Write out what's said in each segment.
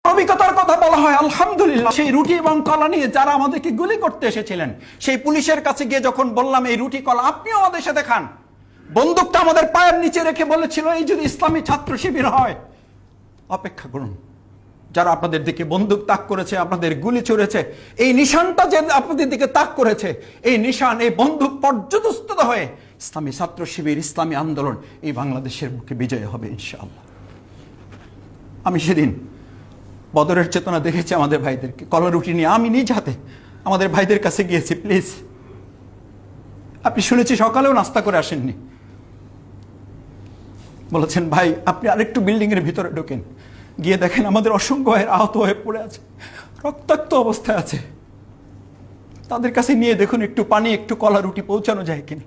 মানবিকতার কথা বলা হয়, আলহামদুলিল্লাহ। সেই রুটি এবং কলা নিয়ে যারা আমাদেরকে গুলি করতে এসেছিলেন, সেই পুলিশের কাছে গিয়ে যখন বললাম এই রুটি কলা আপনিও আমাদের সাথে খান, বন্দুকটা আমাদের পায়ের নিচে রেখে বলেছিল এই যদি ইসলামী ছাত্র শিবির হয় অপেক্ষা করুন। যারা আপনাদের দিকে বন্দুক তাক করেছে, আপনাদের গুলি ছুড়েছে, এই নিশানটা যে আপনাদের দিকে তাক করেছে, এই নিশান, এই বন্দুক পর্যদস্ত হয়ে ইসলামী ছাত্র শিবির, ইসলামী আন্দোলন এই বাংলাদেশের বুকে বিজয় হবে ইনশাআল্লাহ। আমি সেদিন বদরের চেতনা দেখেছি আমাদের ভাইদেরকে কলা রুটি নিয়ে, আমি নিজ হাতে আমাদের ভাইদের কাছে গিয়েছি, প্লিজ আপনি শুনেছি সকালেও নাস্তা করে আসেননি, বলেছেন ভাই আপনি আরেকটু বিল্ডিং এর ভিতরে ঢোকেন, গিয়ে দেখেন আমাদের অসংখ্য ভাইয়ের আহত হয়ে পড়ে আছে, রক্তাক্ত অবস্থায় আছে, তাদের কাছে নিয়ে দেখুন একটু পানি একটু কলা রুটি পৌঁছানো যায় কিনা।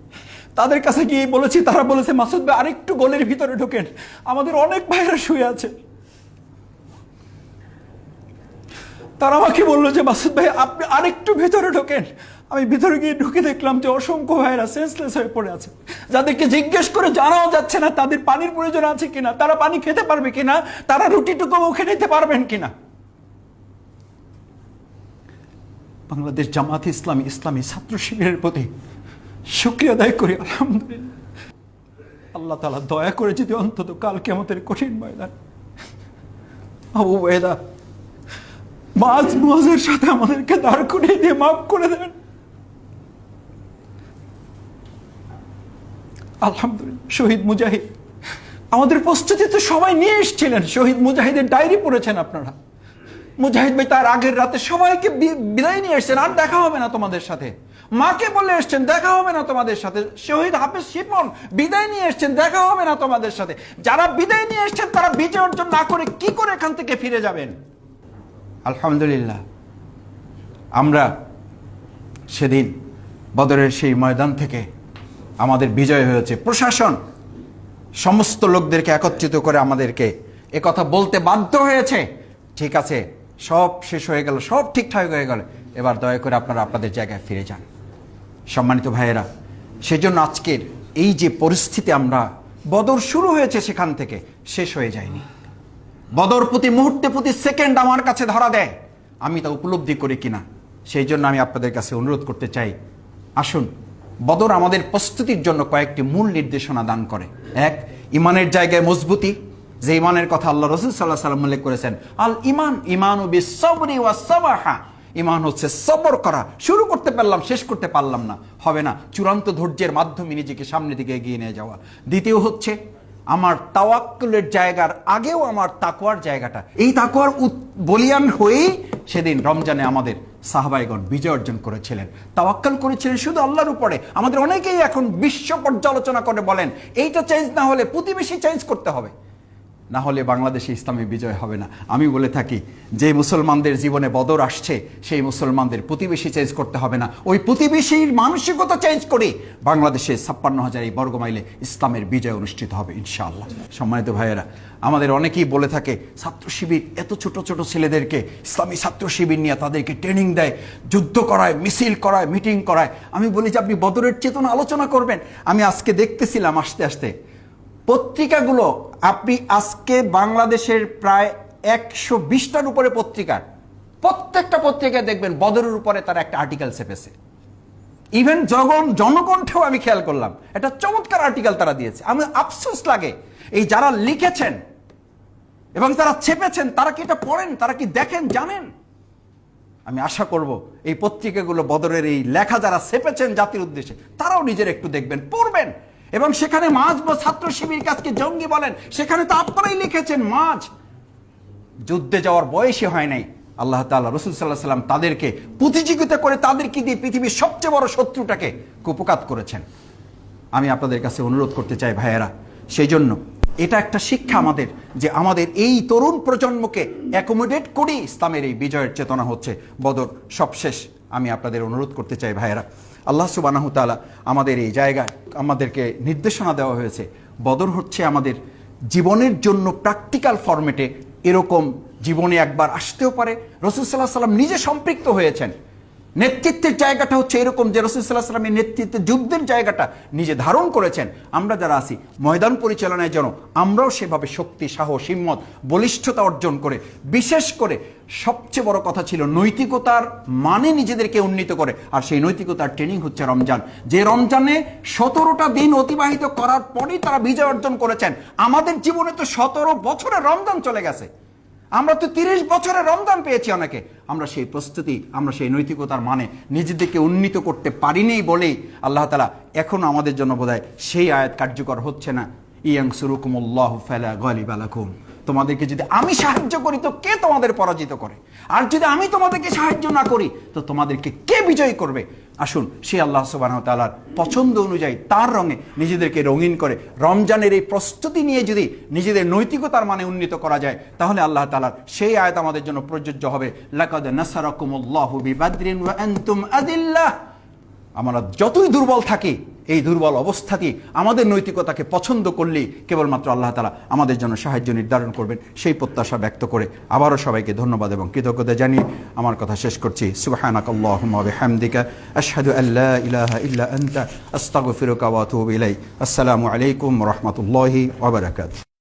তাদের কাছে গিয়ে বলেছি, তারা বলেছে মাসুদ ভাই আরেকটু গোলের ভিতরে ঢোকেন, আমাদের অনেক ভাইরা শুয়ে আছে। তারা আমাকে বললো যে মাসুদ ভাই আপনি আরেকটু ভেতরে ঢোকেন। আমি ভিতরে গিয়ে ঢুকে দেখলাম যে অসংখ্য ভাইরা সেন্সলেস হয়ে পড়ে আছে, যাদেরকে জিজ্ঞেস করে জানাও যাচ্ছে না তাদের পানির প্রয়োজন আছে কিনা, তারা পানি খেতে পারবে কিনা, তারা রুটিটুকু মুখে নিতে পারবেন কিনা। বাংলাদেশ জামাত ইসলামী, ইসলামী ছাত্র শিবিরের প্রতি শুকরিয়া আদায় করি, আলহামদুলিল্লাহ। আল্লাহ তাআলা দয়া করে যদি অন্তত কাল কিয়ামতের কঠিন ময়দান আবু উবাইদা মুআজের সাথে আমাদেরকে দাঁড় করিয়ে দিয়ে মাফ করে দেন, আলহামদুলিল্লাহ। শহীদ মুজাহিদ, আমাদের প্রস্তুতি তো সবাই নিয়ে এসেছিলেন, শহীদ মুজাহিদের ডায়েরি পড়েছেন আপনারা। মুজাহিদ ভাই তার আগের রাতে সবাইকে বিদায় নিয়ে এসছেন, আর দেখা হবে না তোমাদের সাথে, মাকে বলে এসছেন দেখা হবে না তোমাদের সাথে। শহীদ হাফেজ শিপন বিদায় নিয়ে এসছেন, দেখা হবে না তোমাদের সাথে। যারা বিদায় নিয়ে এসছেন তারা বিজয় অর্জন না করে কি করে এখান থেকে ফিরে যাবেন? আলহামদুলিল্লাহ আমরা সেদিন বদরের সেই ময়দান থেকে আমাদের বিজয় হয়েছে। প্রশাসন সমস্ত লোকদেরকে একত্রিত করে আমাদেরকে একথা বলতে বাধ্য হয়েছে, ঠিক আছে সব শেষ হয়ে গেল, সব ঠিকঠাক হয়ে গেল, এবার দয়া করে আপনারা আপনাদের জায়গায় ফিরে যান। সম্মানিত ভাইয়েরা, সেজন্য আজকের এই যে পরিস্থিতি, আমরা বদর শুরু হয়েছে সেখান থেকে শেষ হয়ে যায়নি। বদর প্রতি মুহূর্তে প্রতি সেকেন্ড আমার কাছে ধরা দেয়, আমি তা উপলব্ধি করি কিনা, সেই জন্য আমি আপনাদের কাছে অনুরোধ করতে চাই, আসুন বদর আমাদের প্রস্তুতির জন্য কয়েকটি মূল নির্দেশনা দান করে। এক, ইমানের জায়গায় মজবুতি, যে ইমানের কথা আল্লাহ রাসূল সাল্লাল্লাহু আলাইহি ওয়াসাল্লাম উল্লেখ করেছেন, আল ইমানু বিস-সাবরি ওয়াস-সাবাহা, ইমান হচ্ছে সবর করা, শুরু করতে পারলাম শেষ করতে পারলাম না, হবে না, চূড়ান্ত ধৈর্যের মাধ্যমে নিজেকে সামনের দিকে এগিয়ে নিয়ে যাওয়া। দ্বিতীয় হচ্ছে আমার তাওয়াক্কুলের জায়গার আগেও আমার তাকওয়ার জায়গাটা, এই তাকওয়ার বলিয়ান হয়েই সেদিন রমজানে আমাদের সাহাবাইগণ বিজয় অর্জন করেছিলেন, তাওয়াক্কুল করেছিলেন শুধু আল্লাহর উপরে। আমাদের অনেকেই এখন বিশ্ব পর্যালোচনা করে বলেন এইটা চেঞ্জ না হলে প্রতিবেশী চেঞ্জ করতে হবে, না হলে বাংলাদেশে ইসলামী বিজয় হবে না। আমি বলে থাকি যে মুসলমানদের জীবনে বদর আসছে, সেই মুসলমানদের প্রতিবেশী চেঞ্জ করতে হবে না, ওই প্রতিবেশীর মানসিকতা চেঞ্জ করে বাংলাদেশে 56,000 এই বর্গমাইলে ইসলামের বিজয় অনুষ্ঠিত হবে ইনশাআল্লাহ। সম্মানিত ভাইয়েরা, আমাদের অনেকেই বলে থাকে ছাত্র শিবির এত ছোট ছোট ছেলেদেরকে ইসলামী ছাত্র শিবির নিয়ে তাদেরকে ট্রেনিং দেয়, যুদ্ধ করায়, মিছিল করায়, মিটিং করায়। আমি বলি যে আপনি বদরের চেতনা আলোচনা করবেন। আমি আজকে দেখতেছিলাম আসতে আসতে পত্রিকাগুলো, আপনি আজকে বাংলাদেশের প্রায় 120টার উপরে পত্রিকা, প্রত্যেকটা পত্রিকায় দেখবেন বদরের উপরে তারা একটা আর্টিকেল ছেপেছে। ইভেন জনকণ্ঠেও আমি খেয়াল করলাম একটা চমৎকার আর্টিকেল তারা দিয়েছে। আমি আফসোস লাগে এই যারা লিখেছেন এবং যারা ছেপেছেন তারা কি এটা পড়েন, তারা কি দেখেন, জানেন? আমি আশা করব এই পত্রিকাগুলো বদরের এই লেখা যারা ছেপেছেন জাতির উদ্দেশ্যে, তারাও নিজের একটু দেখবেন, পড়বেন। এবং সেখানে মাঝ বা ছাত্র শিবির কাজকে জঙ্গি বলেন, সেখানে তো আপনারাই লিখেছেন মাঝ যুদ্ধে যাওয়ার বয়সই হয় নাই। আল্লাহ তাআলা, রাসূল সাল্লাল্লাহু আলাইহি ওয়াসাল্লাম তাদেরকে প্রতিযোগিতা করে তাদেরকে দিয়ে পৃথিবীর সবচেয়ে বড় শত্রুটাকে কুপকাত করেছেন। আমি আপনাদের কাছে অনুরোধ করতে চাই ভাইয়েরা, সেই জন্য এটা একটা শিক্ষা আমাদের, যে আমাদের এই তরুণ প্রজন্মকে অ্যাকোমোডেট করি ইসলামের এই বিজয়ের চেতনা হচ্ছে বদর সবশেষ। আমি আপনাদের অনুরোধ করতে চাই ভাইয়েরা, আল্লাহ সুবহানাহু তাআলা আমাদের এই জায়গায় আমাদেরকে নির্দেশনা দেওয়া হয়েছে, বদর হচ্ছে আমাদের জীবনের জন্য প্র্যাকটিক্যাল ফরম্যাটে, এরকম জীবনে একবার আসতেও পারে। রাসূল সাল্লাল্লাহু আলাইহি ওয়াসাল্লাম নিজে সম্পৃক্ত হয়েছেন নেতৃত্বের জায়গাটা হচ্ছে এরকম যে রাসূল সাল্লাল্লাহু আলাইহি ওয়াসাল্লামের নেতৃত্বে যুদ্ধের জায়গাটা নিজে ধারণ করেছেন। আমরা যারা আছি ময়দান পরিচালনায় যেন আমরাও সেভাবে শক্তি, সাহস, হিম্মত, বলিষ্ঠতা অর্জন করে, বিশেষ করে সবচেয়ে বড় কথা ছিল নৈতিকতার মানে নিজেদেরকে উন্নীত করে। আর সেই নৈতিকতার ট্রেনিং হচ্ছে রমজান, যে রমজানে 17টা দিন অতিবাহিত করার পরেই তারা বিজয় অর্জন করেছেন। আমাদের জীবনে তো 17 বছরের রমজান চলে গেছে, আমরা তো 30 বছরের রমজান পেয়েছি অনেকে। আমরা সেই প্রস্তুতি, আমরা সেই নৈতিকতার মানে নিজেদেরকে উন্নীত করতে পারিনি বলেই আল্লাহ তাআলা এখনো আমাদের জন্য বোধহয় সেই আয়াত কার্যকর হচ্ছে না, ইয়ানসুরুকুমুল্লাহু ফালা গালিবা লাকুম। তোমাদেরকে যদি আমি সাহায্য করি তো কে তোমাদের পরাজিত করে, আর যদি আমি তোমাদেরকে সাহায্য না করি তো তোমাদেরকে কে বিজয়ী করবে। আসুন সেই আল্লাহ সুবহানাহু ওয়া তাআলার পছন্দ অনুযায়ী তার রঙে নিজেদেরকে রঙিন করে রমজানের এই প্রস্তুতি নিয়ে যদি নিজেদের নৈতিকতার মানে উন্নীত করা যায়, তাহলে আল্লাহ তাআলার সেই আয়াত আমাদের জন্য প্রযোজ্য হবে, লাকাদ নাসারাকুমুল্লাহু বিবাদরিন ওয়া আনতুম আদিল্লাহ। আমরা যতই দুর্বল থাকি, এই দুর্বল অবস্থাতেই আমাদের নৈতিকতাকে পছন্দ করলেই কেবলমাত্র আল্লাহ তাআলা আমাদের জন্য সাহায্য নির্ধারণ করবেন, সেই প্রত্যাশা ব্যক্ত করে আবারও সবাইকে ধন্যবাদ এবং কৃতজ্ঞতা জানিয়ে আমার কথা শেষ করছি। সুবহানাকাল্লাহুম্মা ওয়া বিহামদিকা আশহাদু আল্লা ইলাহা ইল্লা আনতা আস্তাগফিরুকা ওয়া আতুবু ইলাইক। আসসালামু আলাইকুম ওয়া রাহমাতুল্লাহি ওয়া বারাকাতুহু।